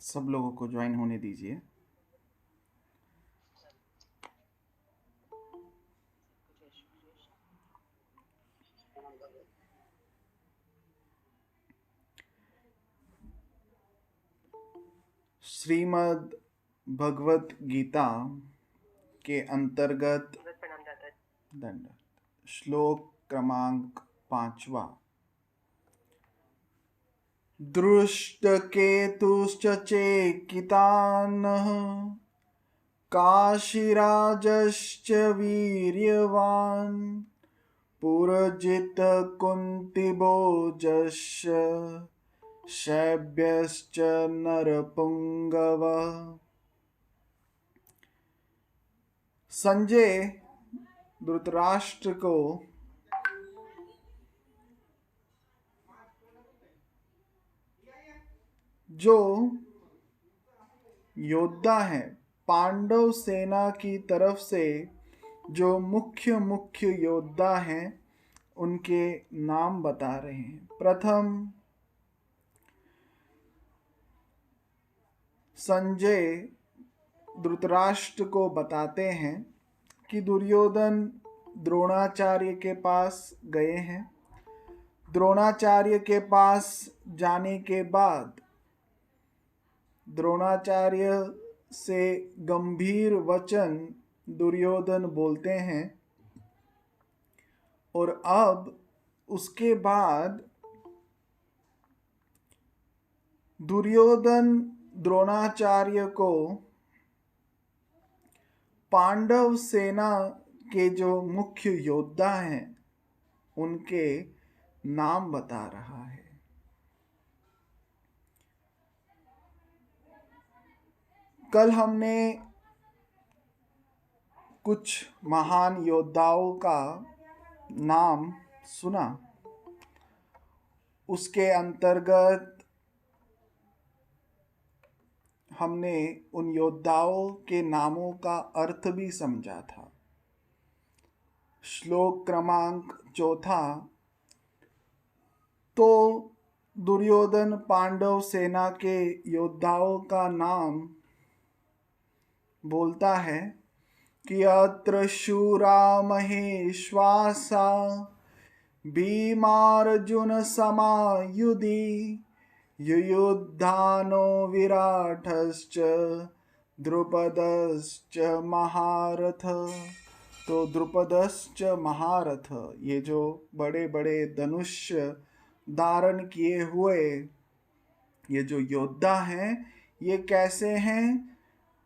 सब लोगों को ज्वाइन होने दीजिए। श्रीमद् भगवत गीता के अंतर्गत दंड श्लोक क्रमांक 5वां। दृष्टकेतुश्च चेकितानः काशीराजश्च वीर्यवान् पुरजितकुन्तिभोजश्च शैब्यश्च नरपुंगवः। संजय धृतराष्ट्र को जो योद्धा हैं, पांडव सेना की तरफ से जो मुख्य योद्धा हैं, उनके नाम बता रहे हैं। प्रथम संजय धृतराष्ट्र को बताते हैं कि दुर्योधन द्रोणाचार्य के पास गए हैं। द्रोणाचार्य के पास जाने के बाद द्रोणाचार्य से गंभीर वचन दुर्योधन बोलते हैं और अब उसके बाद दुर्योधन द्रोणाचार्य को पांडव सेना के जो मुख्य योद्धा हैं उनके नाम बता रहा है। कल हमने कुछ महान योद्धाओं का नाम सुना। उसके अंतर्गत हमने उन योद्धाओं के नामों का अर्थ भी समझा था। श्लोक क्रमांक 4 तो दुर्योधन पांडव सेना के योद्धाओं का नाम बोलता है कि अत्र शूरा महेश्वासा भीमार्जुन समायुधि युयुधानो विराटश्च द्रुपदश्च महारथ। तो द्रुपदश्च महारथ, ये जो बड़े बड़े धनुष धारण किए हुए ये जो योद्धा हैं, ये कैसे हैं?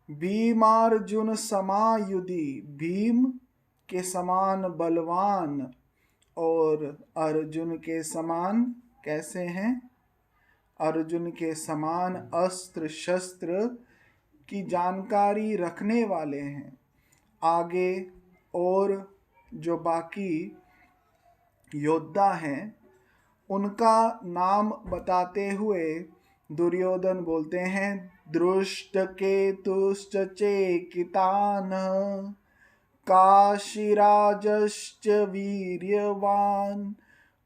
भीमार्जुन समायुधि, भीम के समान बलवान और अर्जुन के समान कैसे हैं? अर्जुन के समान अस्त्र शस्त्र की जानकारी रखने वाले हैं। आगे और जो बाकी योद्धा हैं उनका नाम बताते हुए दुर्योधन बोलते हैं दृष्टकेतुश्च चेकितानः काशीराजश्च वीर्यवान्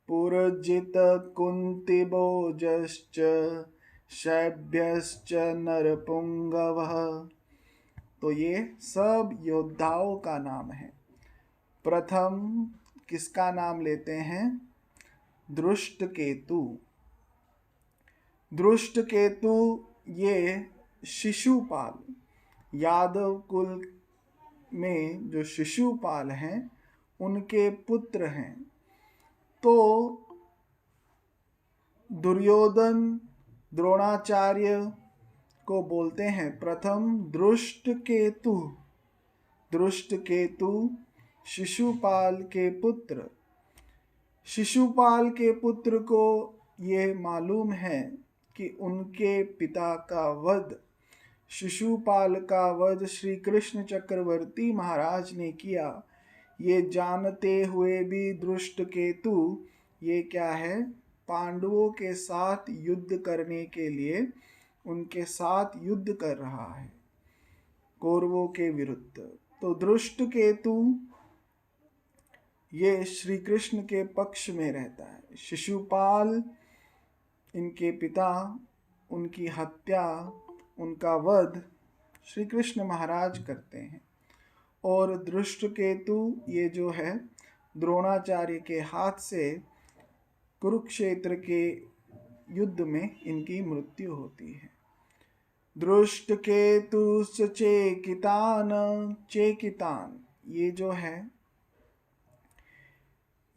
पुरजितकुन्तिभोजश्च शैब्यश्च नरपुंगवः। तो ये सब योद्धाओं का नाम है। प्रथम किसका नाम लेते हैं? दृष्टकेतु। दृष्टकेतु ये शिशुपाल, यादव कुल में जो शिशुपाल हैं उनके पुत्र हैं। तो दुर्योधन द्रोणाचार्य को बोलते हैं प्रथम दृष्टकेतु। दृष्टकेतु शिशुपाल के पुत्र। शिशुपाल के पुत्र को ये मालूम है कि उनके पिता का वध, शिशुपाल का वध श्री कृष्ण चक्रवर्ती महाराज ने किया। ये जानते हुए भी दृष्टकेतु ये क्या है? पांडवों के साथ युद्ध करने के लिए उनके साथ युद्ध कर रहा है कौरवों के विरुद्ध। तो दृष्टकेतु ये श्री कृष्ण के पक्ष में रहता है। शिशुपाल इनके पिता, उनकी हत्या उनका वध श्री कृष्ण महाराज करते हैं। और दृष्टकेतु ये जो है द्रोणाचार्य के हाथ से कुरुक्षेत्र के युद्ध में इनकी मृत्यु होती है। दृष्टकेतुश्च चेकितान, चेकितान ये जो है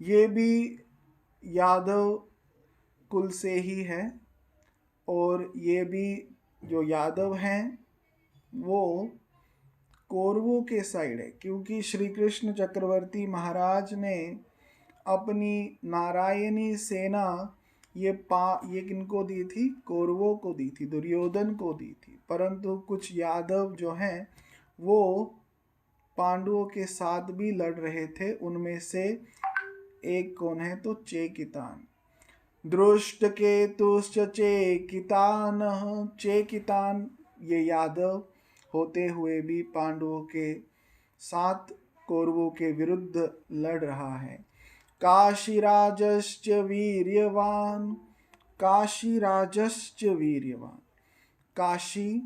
ये भी यादव कुल से ही है, और ये भी जो यादव हैं वो कौरवों के साइड है, क्योंकि श्री कृष्ण चक्रवर्ती महाराज ने अपनी नारायणी सेना ये किनको दी थी? कौरवों को दी थी, दुर्योधन को दी थी। परंतु कुछ यादव जो हैं वो पांडवों के साथ भी लड़ रहे थे। उनमें से एक कौन है? तो चेकितान। दृष्टकेतुश्च चेकितान, चेकितान ये यादव होते हुए भी पांडवों के साथ कौरवों के विरुद्ध लड़ रहा है। काशीराजश्च वीर्यवान, काशीराजश्च वीर्यवान। काशी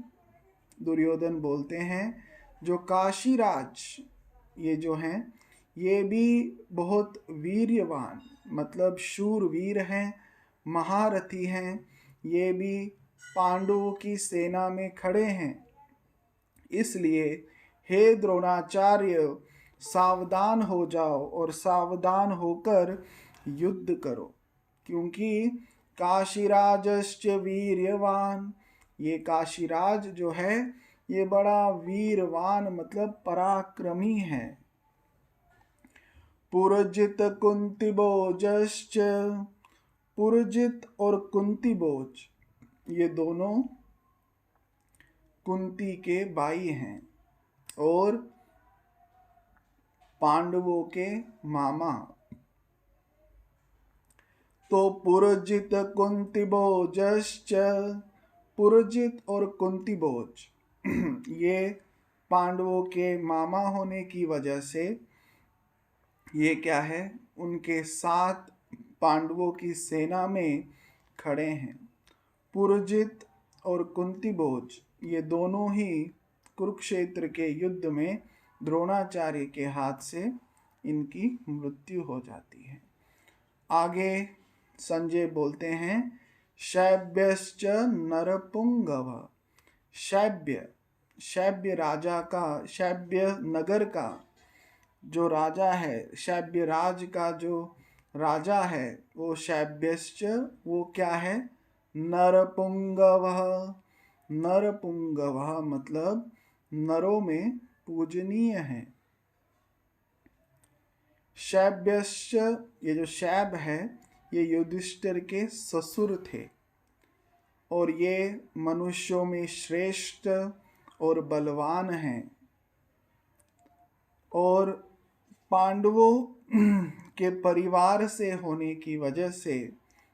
दुर्योधन बोलते हैं, जो काशीराज ये जो हैं ये भी बहुत वीर्यवान, मतलब शूरवीर हैं, महारथी हैं। ये भी पांडवों की सेना में खड़े हैं। इसलिए हे द्रोणाचार्य, सावधान हो जाओ और सावधान होकर युद्ध करो, क्योंकि काशीराजश्च वीर्यवान, ये काशीराज जो है ये बड़ा वीरवान मतलब पराक्रमी है। पुरजित कुंतीभोजश्च, पुरजित और कुंतीभोज ये दोनों कुंती के भाई हैं और पांडवों के मामा। तो पुरजित कुंतीभोजश्च, पुरजित और कुंतीभोज ये पांडवों के मामा होने की वजह से ये क्या है? उनके साथ पांडवों की सेना में खड़े हैं। पुरजित और कुंतीभोज ये दोनों ही कुरुक्षेत्र के युद्ध में द्रोणाचार्य के हाथ से इनकी मृत्यु हो जाती है। आगे संजय बोलते हैं, शैब्यश्च नरपुंगव। शैब्य, शैब्य राजा का, शैब्य नगर का जो राजा है, शैब्य राज का जो राजा है वो शैब्यश्च वो क्या है? नरपुंगवः। नरपुंगवः मतलब नरों में पूजनीय है। शैब्यश्च ये जो शैब है ये युधिष्ठिर के ससुर थे, और ये मनुष्यों में श्रेष्ठ और बलवान हैं, और पांडवों के परिवार से होने की वजह से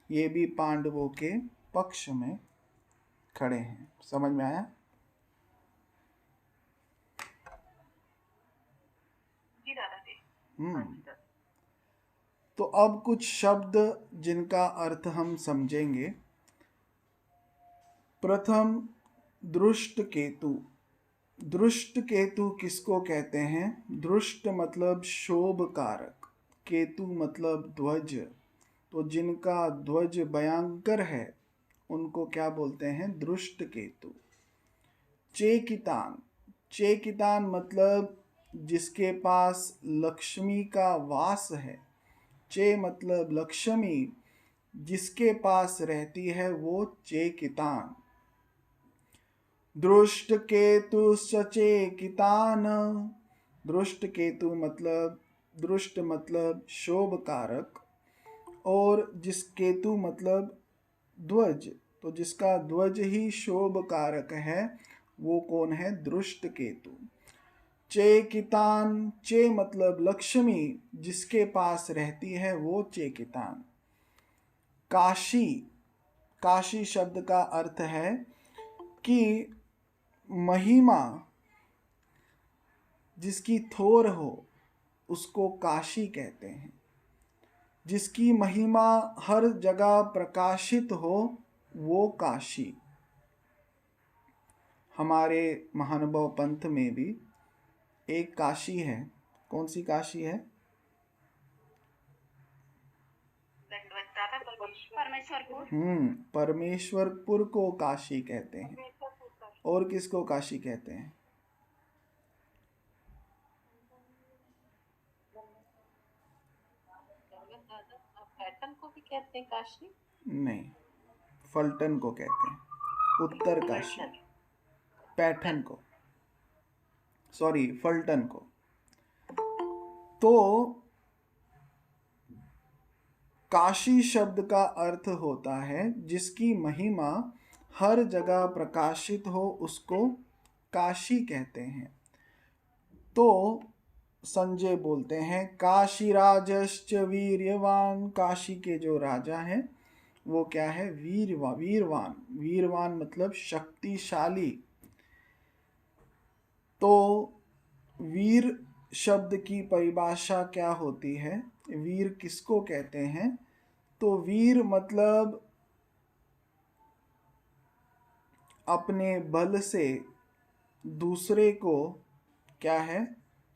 ये भी पांडवों के पक्ष में खड़े हैं। समझ में आया? जी दादाजी। तो अब कुछ शब्द जिनका अर्थ हम समझेंगे। प्रथम दृष्ट केतु। दृष्ट केतु किसको कहते हैं? दृष्ट मतलब शोभ कारक, केतु मतलब ध्वज। तो जिनका ध्वज भयंकर है उनको क्या बोलते हैं? दृष्ट केतु। चेकितान, चेकितान मतलब जिसके पास लक्ष्मी का वास है। चे मतलब लक्ष्मी जिसके पास रहती है वो चेकितान। दृष्ट केतु सचेकितान, दृष्ट केतु मतलब, दृष्ट मतलब शोभ कारक, और जिस केतु मतलब ध्वज, तो जिसका ध्वज ही शोभ कारक है वो कौन है? दृष्ट केतु। चेकितान, चे मतलब लक्ष्मी जिसके पास रहती है वो चेकितान। काशी, काशी शब्द का अर्थ है कि महिमा जिसकी थोर हो उसको काशी कहते हैं। जिसकी महिमा हर जगह प्रकाशित हो वो काशी। हमारे महानुभाव पंथ में भी एक काशी है। कौन सी काशी है? दंडवत दादा परमेश्वरपुर। परमेश्वरपुर को काशी कहते हैं। और किसको काशी कहते हैं? पैटर्न को भी कहते हैं काशी। नहीं, फलटन को कहते हैं, उत्तर काशी। पैठन को, सॉरी, फलटन को। तो काशी शब्द का अर्थ होता है जिसकी महिमा हर जगह प्रकाशित हो, उसको काशी कहते हैं। तो संजय बोलते हैं काशी राजश्च वीर्यवान। काशी के जो राजा हैं वो क्या है? वीरवान। वीरवान मतलब शक्तिशाली। तो वीर शब्द की परिभाषा क्या होती है? वीर किसको कहते हैं? तो वीर मतलब अपने बल से दूसरे को क्या है,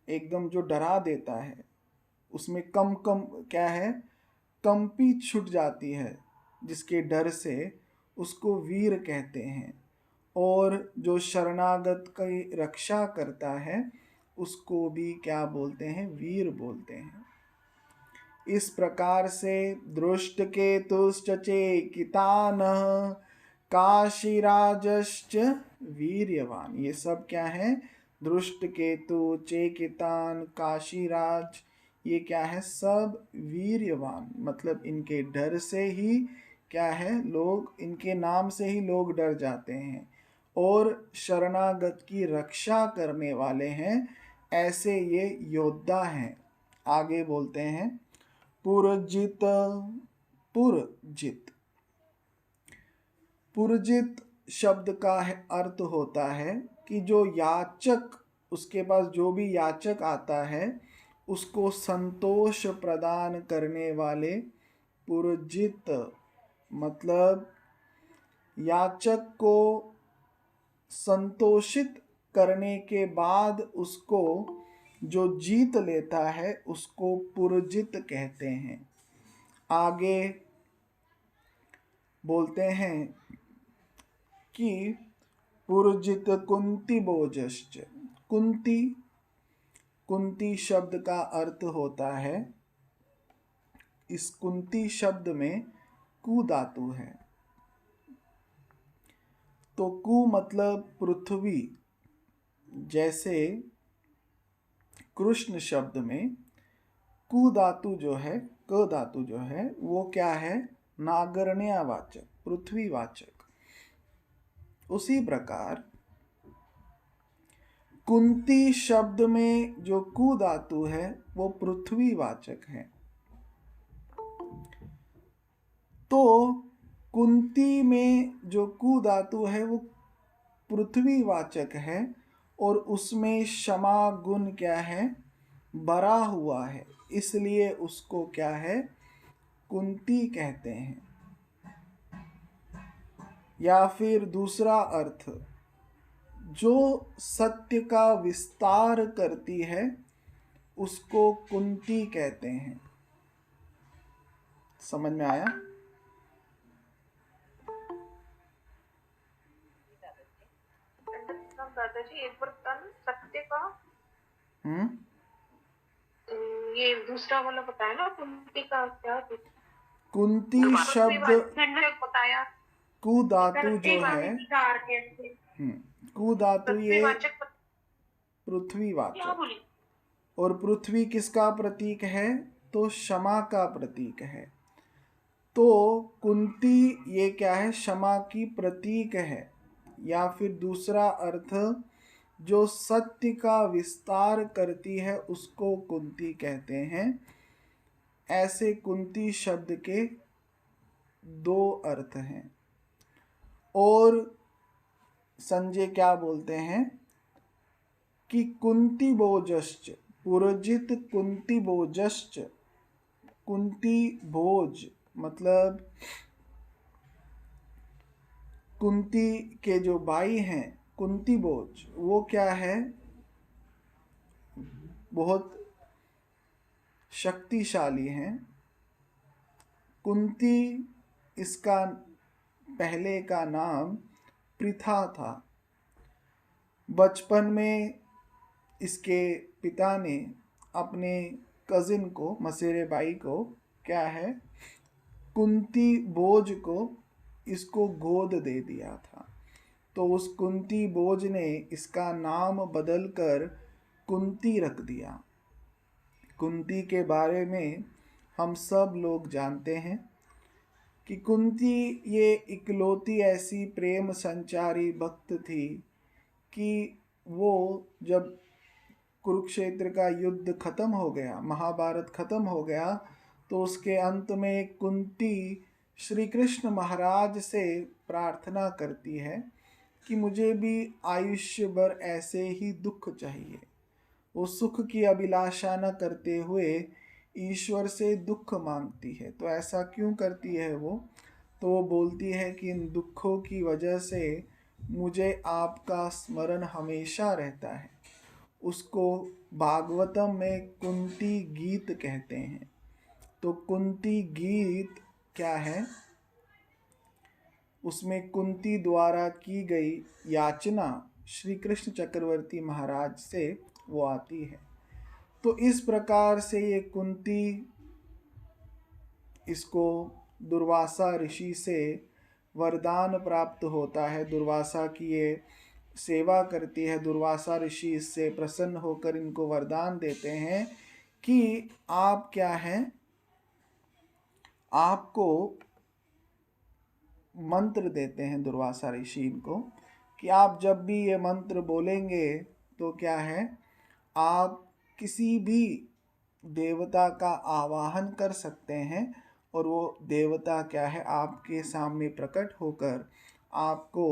एकदम जो डरा देता है, उसमें कम क्या है, कंपी छूट जाती है जिसके डर से, उसको वीर कहते हैं। और जो शरणागत की रक्षा करता है उसको भी क्या बोलते हैं? वीर बोलते हैं। इस प्रकार से दृष्ट केतुश्च चेकितानः काशीराजश्च वीर्यवान। ये सब क्या है? दृष्ट केतु, चेकितान, काशीराज, ये क्या है? सब वीर्यवान। मतलब इनके डर से ही क्या है, लोग, इनके नाम से ही लोग डर जाते हैं और शरणागत की रक्षा करने वाले हैं। ऐसे ये योद्धा हैं। आगे बोलते हैं पुरजित। पुरजित, पुरजित शब्द का अर्थ होता है कि जो याचक, उसके पास जो भी याचक आता है उसको संतोष प्रदान करने वाले पुरजित। मतलब याचक को संतोषित करने के बाद उसको जो जीत लेता है उसको पुरजित कहते हैं। आगे बोलते हैं कि पुरजित कुंती बोजश्च। कुंती, कुंती शब्द का अर्थ होता है, इस कुंती शब्द में कु धातु है। तो कु मतलब पृथ्वी। जैसे कृष्ण शब्द में कु धातु जो है, क धातु जो है, वो क्या है? नागरण्यवाचक, पृथ्वीवाचक। उसी प्रकार कुंती शब्द में जो कु धातु है वो पृथ्वीवाचक है। तो कुंती में जो कु धातु है वो पृथ्वीवाचक है और उसमें क्षमा गुण क्या है? बरा हुआ है, इसलिए उसको क्या है? कुंती कहते हैं। या फिर दूसरा अर्थ, जो सत्य का विस्तार करती है उसको कुंती कहते हैं। समझ में आया? दादाजी एक बार बताना सत्य का। हम्म, ये दूसरा वाला बताया ना, कुंती का क्या? कुंती शब्द, बताया कु धातु जो है, कु धातु ये पृथ्वीवाचक। और पृथ्वी किसका प्रतीक है? तो क्षमा का प्रतीक है। तो कुंती ये क्या है? क्षमा की प्रतीक है। या फिर दूसरा अर्थ, जो सत्य का विस्तार करती है उसको कुंती कहते हैं। ऐसे कुंती शब्द के दो अर्थ हैं। और संजय क्या बोलते हैं कि कुंती भोजश्च, पुरजित कुंती भोजश्च। कुंती भोज मतलब कुंती के जो भाई हैं कुंती बोझ वो क्या है, बहुत शक्तिशाली हैं। कुंती इसका पहले का नाम पृथा था। बचपन में इसके पिता ने अपने कजिन को, मसेरे बाई को, क्या है, कुंती बोझ को इसको गोद दे दिया था। तो उस कुंती बोझ ने इसका नाम बदलकर कुंती रख दिया। कुंती के बारे में हम सब लोग जानते हैं कि कुंती ये इकलौती ऐसी प्रेम संचारी भक्त थी कि वो जब कुरुक्षेत्र का युद्ध खत्म हो गया, महाभारत खत्म हो गया, तो उसके अंत में कुंती श्री कृष्ण महाराज से प्रार्थना करती है कि मुझे भी आयुष्य भर ऐसे ही दुख चाहिए। वो सुख की अभिलाषा न करते हुए ईश्वर से दुख मांगती है। तो ऐसा क्यों करती है वो? तो वो बोलती है कि इन दुखों की वजह से मुझे आपका स्मरण हमेशा रहता है। उसको भागवतम में कुंती गीत कहते हैं। तो कुंती गीत क्या है? उसमें कुंती द्वारा की गई याचना श्री कृष्ण चक्रवर्ती महाराज से वो आती है। तो इस प्रकार से ये कुंती, इसको दुर्वासा ऋषि से वरदान प्राप्त होता है। दुर्वासा की ये सेवा करती है। दुर्वासा ऋषि इससे प्रसन्न होकर इनको वरदान देते हैं कि आप क्या हैं, आपको मंत्र देते हैं दुर्वासा ऋषि इनको कि आप जब भी ये मंत्र बोलेंगे तो क्या है, आप किसी भी देवता का आवाहन कर सकते हैं और वो देवता क्या है, आपके सामने प्रकट होकर आपको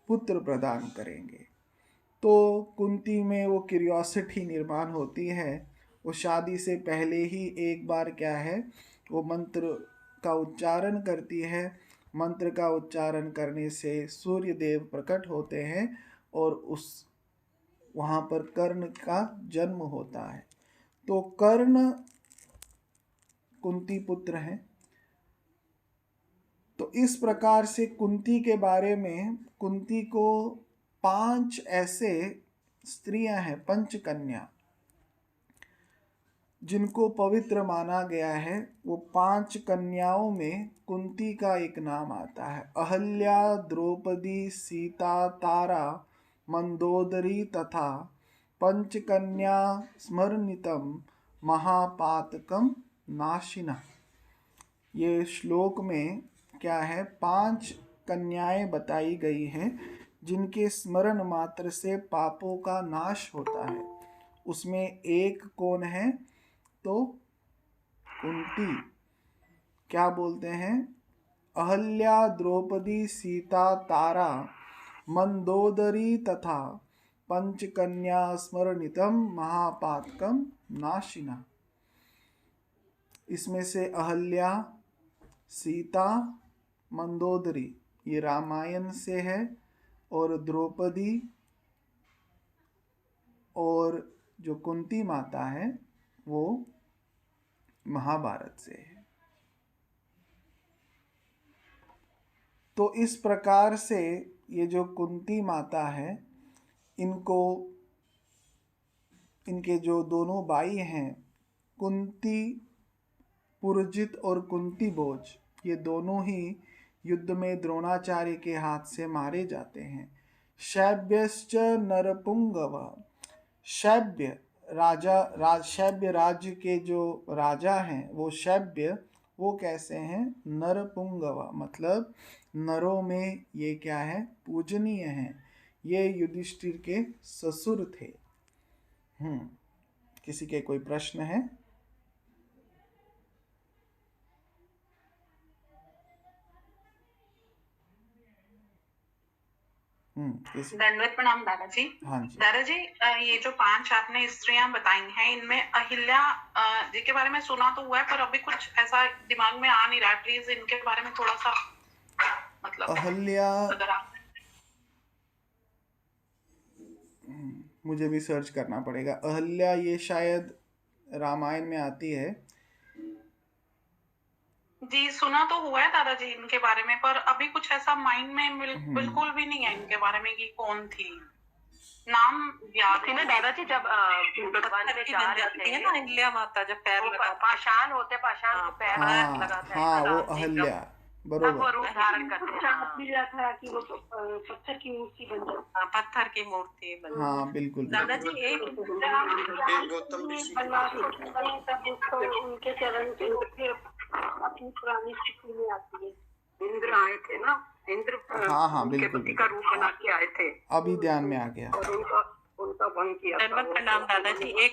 पुत्र प्रदान करेंगे। तो कुंती में वो क्यूरियोसिटी निर्माण होती है। वो शादी से पहले ही एक बार क्या है, वो मंत्र का उच्चारण करती है। मंत्र का उच्चारण करने से सूर्य देव प्रकट होते हैं और उस वहाँ पर कर्ण का जन्म होता है। तो कर्ण कुंती पुत्र हैं। तो इस प्रकार से कुंती के बारे में, कुंती को 5 ऐसे स्त्रियां हैं, पंचकन्या, जिनको पवित्र माना गया है। वो 5 कन्याओं में कुंती का एक नाम आता है। अहल्या, द्रौपदी, सीता, तारा, मंदोदरी तथा पंचकन्या स्मरणितम महापातकम नाशिना। ये श्लोक में क्या है, 5 कन्याएं बताई गई हैं जिनके स्मरण मात्र से पापों का नाश होता है। उसमें एक कौन है? तो कुंती। क्या बोलते हैं? अहल्या, द्रौपदी, सीता, तारा, मंदोदरी तथा पंचकन्या स्मरणितम महापातकम नाशिना। इसमें से अहल्या, सीता, मंदोदरी ये रामायण से है, और द्रौपदी और जो कुंती माता है वो महाभारत से है। तो इस प्रकार से ये जो कुंती माता है, इनको, इनके जो दोनों भाई हैं, कुंती पुरजित और कुंती बोझ, ये दोनों ही युद्ध में द्रोणाचार्य के हाथ से मारे जाते हैं। शैब्यश्च नरपुंगव। शैब्य राजा, शैब्य राज्य के जो राजा हैं वो शैब्य, वो कैसे हैं? नरपुंगव, मतलब नरों में ये क्या है, पूजनीय हैं। ये युधिष्ठिर के ससुर थे। किसी के कोई प्रश्न है? दंडवत प्रणाम दादाजी। हाँ जी दादाजी, ये जो 5 आपने स्त्रियां बताई हैं, इनमें अहिल्या जी के बारे में सुना तो हुआ है, पर अभी कुछ ऐसा दिमाग में आ नहीं रहा। प्लीज इनके बारे में थोड़ा सा, मतलब अहल्या, अगर आप मुझे भी सर्च करना पड़ेगा। अहल्या ये शायद रामायण में आती है। जी सुना तो हुआ है दादाजी इनके बारे में, पर अभी कुछ ऐसा माइंड में बिल्कुल भी नहीं है इनके बारे में कि कौन थी। नाम याद थी ना दादाजी, जब भगवान में जा रहे थे ना अहिल्या माता, जब पैर वो लगाते पाषाण होते, पाषाण को पैर हाँ लगाते हाँ, हैं, वो राम जी अहल्या, तब वो बरोबर। रूप धारण करते हैं। मिला था कि वो पत्थर की मूर्ति बन जाती। पत्थर की मूर्ति बन हाँ बिल्कुल दादाजी बिल्कुल। एक तब उसको उनके चरण पे फिर अपनी पुरानी स्थिति में आती है। इंद्र आए थे ना, इंद्र हाँ हाँ उनके बिल्कुल पति का बिल्कुल, रूप बना के आए थे अभी ध्यान में आ गया। और उनका भंग किया था। धन्यवाद प्रणाम दादाजी।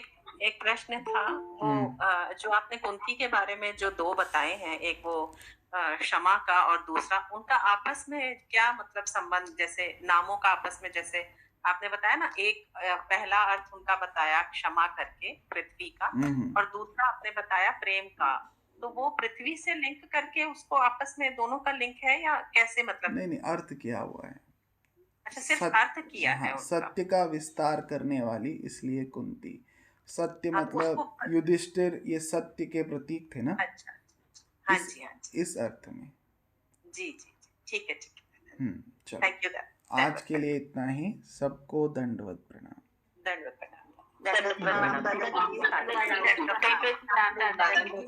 एक प्रश्न था वो जो आपने कुंती के बारे में जो दो बताए हैं, एक वो क्षमा का और दूसरा उनका आपस में क्या मतलब संबंध, जैसे नामों का आपस में, जैसे आपने बताया ना, एक पहला अर्थ उनका बताया क्षमा करके पृथ्वी का, और दूसरा आपने बताया प्रेम का, तो वो पृथ्वी से लिंक करके उसको आपस में दोनों का लिंक है या कैसे, मतलब? नहीं नहीं, अर्थ किया हुआ है। अच्छा, सिर्फ अर्थ किया है उनका। सत्य का विस्तार करने वाली, इसलिए कुंती। सत्य अब मतलब उसको- युधिष्ठिर ये सत्य के प्रतीक थे ना, अच्छा, हाँ जी हाँ जी, इस अर्थ में। जी जी, ठीक है ठीक है, चलो थैंक यू आज के लिए इतना ही। सबको दंडवत प्रणाम। दंडवत प्रणाम। धन्यवाद।